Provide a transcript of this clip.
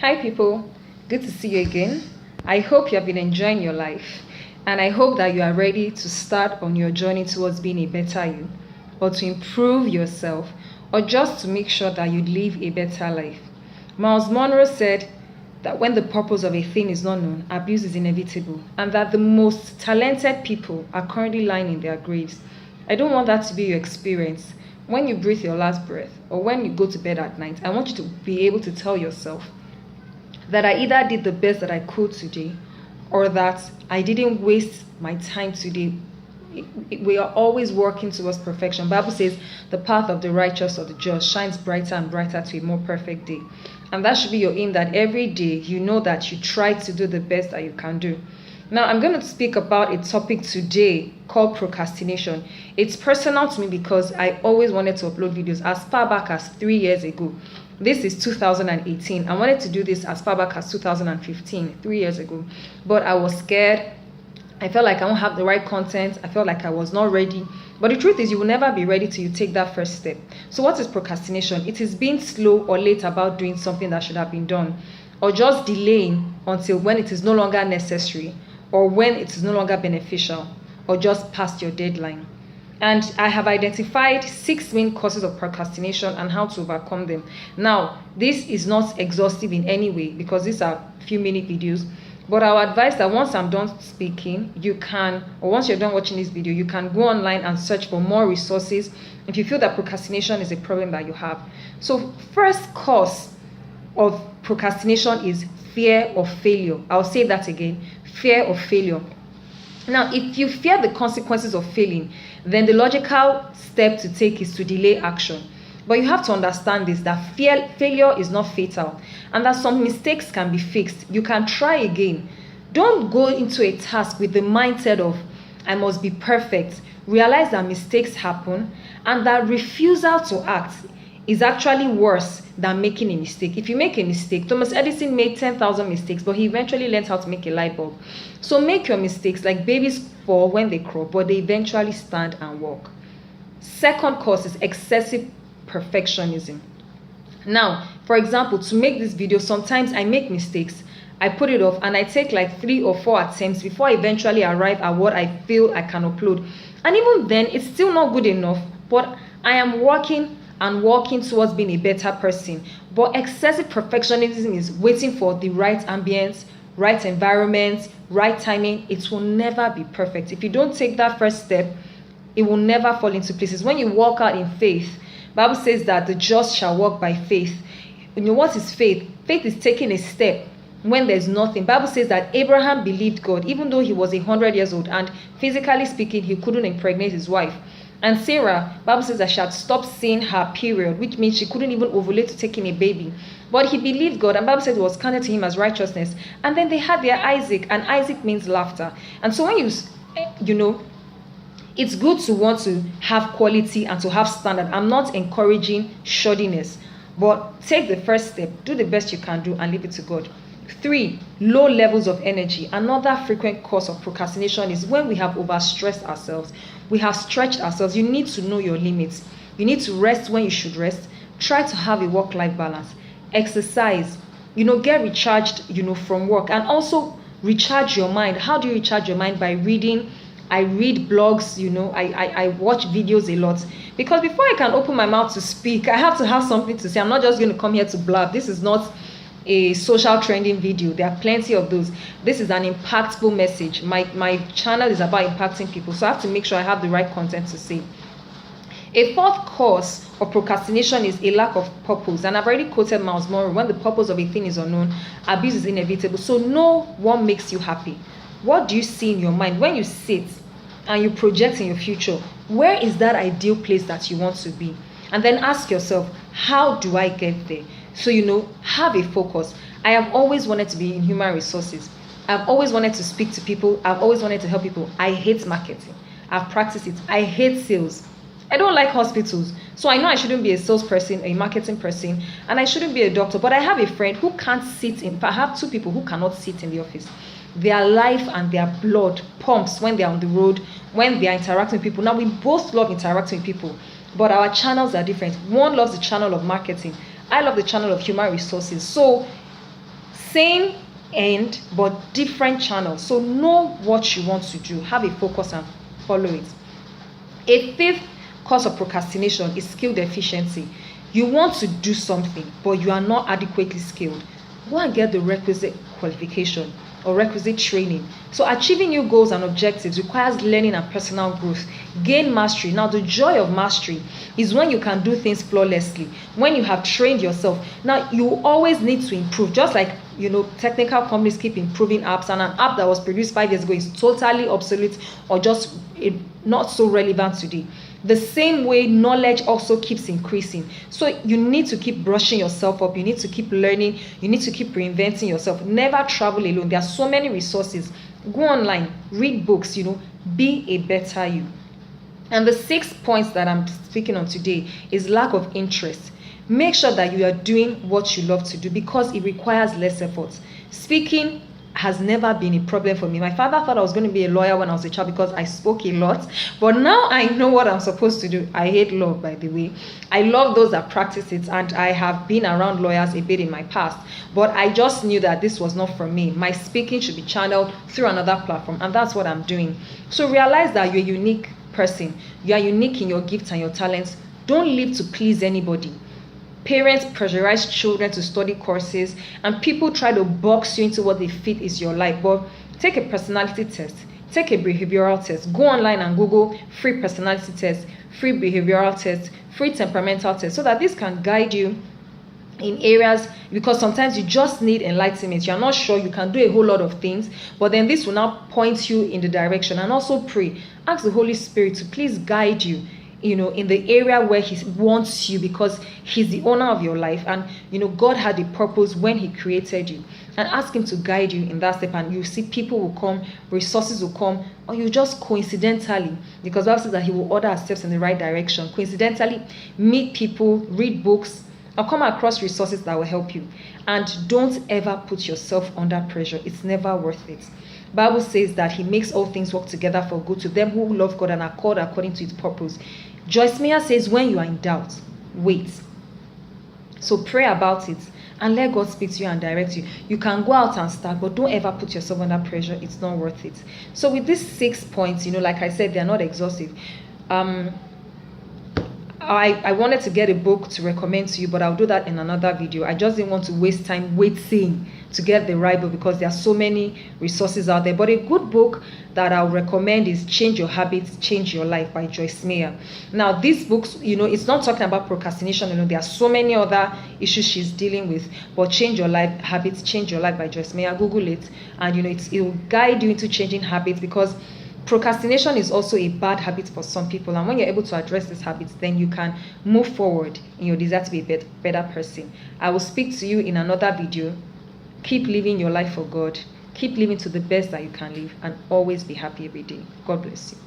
Hi, people. Good to see you again. I hope you have been enjoying your life, and I hope that you are ready to start on your journey towards being a better you, or to improve yourself, or just to make sure that you live a better life. Miles Monroe said that when the purpose of a thing is not known, abuse is inevitable, and that the most talented people are currently lying in their graves. I don't want that to be your experience. When you breathe your last breath, or when you go to bed at night, I want you to be able to tell yourself that I either did the best that I could today, or that I didn't waste my time today. We are always working towards perfection. Bible says the path of the righteous or the just shines brighter and brighter to a more perfect day. And that should be your aim, that every day you know that you try to do the best that you can do. Now, I'm going to speak about a topic today called procrastination. It's personal to me because I always wanted to upload videos as far back as 3 years ago. This is 2018. I wanted to do this as far back as 2015, 3 years ago. But I was scared. I felt like I won't have the right content. I felt like I was not ready. But the truth is, you will never be ready till you take that first step. So what is procrastination? It is being slow or late about doing something that should have been done, or just delaying until when it is no longer necessary, or when it is no longer beneficial, or just past your deadline. And I have identified 6 main causes of procrastination and how to overcome them. Now, this is not exhaustive in any way because these are few minute videos. But I would advise that once I'm done speaking, you can, or once you're done watching this video, you can go online and search for more resources if you feel that procrastination is a problem that you have. So, first cause of procrastination is fear of failure. I'll say that again, fear of failure. Now, if you fear the consequences of failing, then the logical step to take is to delay action. But you have to understand this, that failure is not fatal, and that some mistakes can be fixed. You can try again. Don't go into a task with the mindset of, I must be perfect. Realize that mistakes happen, and that refusal to act is actually worse than making a mistake. If you make a mistake, Thomas Edison made 10,000 mistakes, but he eventually learned how to make a light bulb. So make your mistakes. Like babies fall when they crawl, but they eventually stand and walk. Second cause is excessive perfectionism. Now, for example, to make this video, sometimes I make mistakes, I put it off, and I take like 3 or 4 attempts before I eventually arrive at what I feel I can upload. And even then, it's still not good enough, but I am working towards being a better person. But excessive perfectionism is waiting for the right ambience, right environment, right timing. It will never be perfect. If you don't take that first step, it will never fall into places. When you walk out in faith, Bible says that the just shall walk by faith. You know what is faith? Faith is taking a step when there's nothing. Bible says that Abraham believed God even though he was 100 years old, and physically speaking, he couldn't impregnate his wife. And Sarah, Bible says that she had stopped seeing her period, which means she couldn't even ovulate to take him a baby. But he believed God, and Bible says it was counted to him as righteousness. And then they had their Isaac, and Isaac means laughter. And so when it's good to want to have quality and to have standard. I'm not encouraging shoddiness, but take the first step, do the best you can do, and leave it to God. 3, low levels of energy. Another frequent cause of procrastination is when we have overstressed ourselves. We have stretched ourselves. You need to know your limits. You need to rest when you should rest. Try to have a work-life balance. Exercise. Get recharged, from work. And also recharge your mind. How do you recharge your mind? By reading. I read blogs, I watch videos a lot. Because before I can open my mouth to speak, I have to have something to say. I'm not just going to come here to blab. This is not a social trending video. There are plenty of those. This is an impactful message. My channel is about impacting people, so I have to make sure I have the right content to say. A fourth cause of procrastination is a lack of purpose. And I've already quoted Miles Monroe, when the purpose of a thing is unknown, abuse is inevitable. So know what makes you happy. What do you see in your mind when you sit and you project in your future? Where is that ideal place that you want to be? And then ask yourself, how do I get there? So, have a focus. I have always wanted to be in human resources. I've always wanted to speak to people. I've always wanted to help people. I hate marketing. I've practiced it. I hate sales. I don't like hospitals. So I know I shouldn't be a salesperson, a marketing person, and I shouldn't be a doctor. But I have a friend who can't sit in, I have 2 people who cannot sit in the office. Their life and their blood pumps when they're on the road, when they are interacting with people. Now, we both love interacting with people, but our channels are different. One loves the channel of marketing. I love the channel of human resources. So Same end, but different channels. So know what you want to do. Have a focus and follow it. A fifth cause of procrastination is skill deficiency. You want to do something, but you are not adequately skilled. Go and get the requisite qualification or requisite training. So achieving new goals and objectives requires learning and personal growth. Gain mastery. Now, the joy of mastery is when you can do things flawlessly, when you have trained yourself. Now, you always need to improve, just like technical companies keep improving apps, and an app that was produced 5 years ago is totally obsolete or just not so relevant today. The same way, knowledge also keeps increasing. So you need to keep brushing yourself up. You need to keep learning. You need to keep reinventing yourself. Never travel alone. There are so many resources. Go online, read books, be a better you. And the 6 points that I'm speaking on today is lack of interest. Make sure that you are doing what you love to do because it requires less effort. Speaking has never been a problem for me. My father thought I was going to be a lawyer when I was a child because I spoke a lot, but now I know what I'm supposed to do. I hate law, by the way. I love those that practice it, and I have been around lawyers a bit in my past, but I just knew that this was not for me. My speaking should be channeled through another platform, and that's what I'm doing. So realize that you're a unique person. You are unique in your gifts and your talents. Don't live to please anybody. Parents pressurize children to study courses, and people try to box you into what they feel is your life. But take a personality test, take a behavioral test. Go online and Google free personality test, free behavioral test, free temperamental test, so that this can guide you in areas, because sometimes you just need enlightenment. You're not sure, you can do a whole lot of things, but then this will now point you in the direction. And also pray. Ask the Holy Spirit to please guide you in the area where he wants you, because he's the owner of your life, and God had a purpose when he created you. And ask him to guide you in that step, and you see people will come, resources will come, or you just coincidentally, because Bible says that he will order our steps in the right direction, coincidentally meet people, read books, or come across resources that will help you. And don't ever put yourself under pressure. It's never worth it. Bible says that he makes all things work together for good to them who love God and are called according to his purpose. Joyce Meyer says, when you are in doubt, wait. So pray about it and let God speak to you and direct you. You can go out and start, but don't ever put yourself under pressure. It's not worth it. So with these 6 points, like I said, they're not exhaustive. I wanted to get a book to recommend to you, but I'll do that in another video. I just didn't want to waste time waiting to get the right book because there are so many resources out there. But a good book that I'll recommend is Change Your Habits, Change Your Life by Joyce Meyer. Now, these books, it's not talking about procrastination. There are so many other issues she's dealing with. But Change Your Life, Habits, Change Your Life by Joyce Meyer. Google it, and it will guide you into changing habits, because procrastination is also a bad habit for some people, and when you're able to address these habits, then you can move forward in your desire to be a better person. I will speak to you in another video. Keep living your life for God. Keep living to the best that you can live, and always be happy every day. God bless you.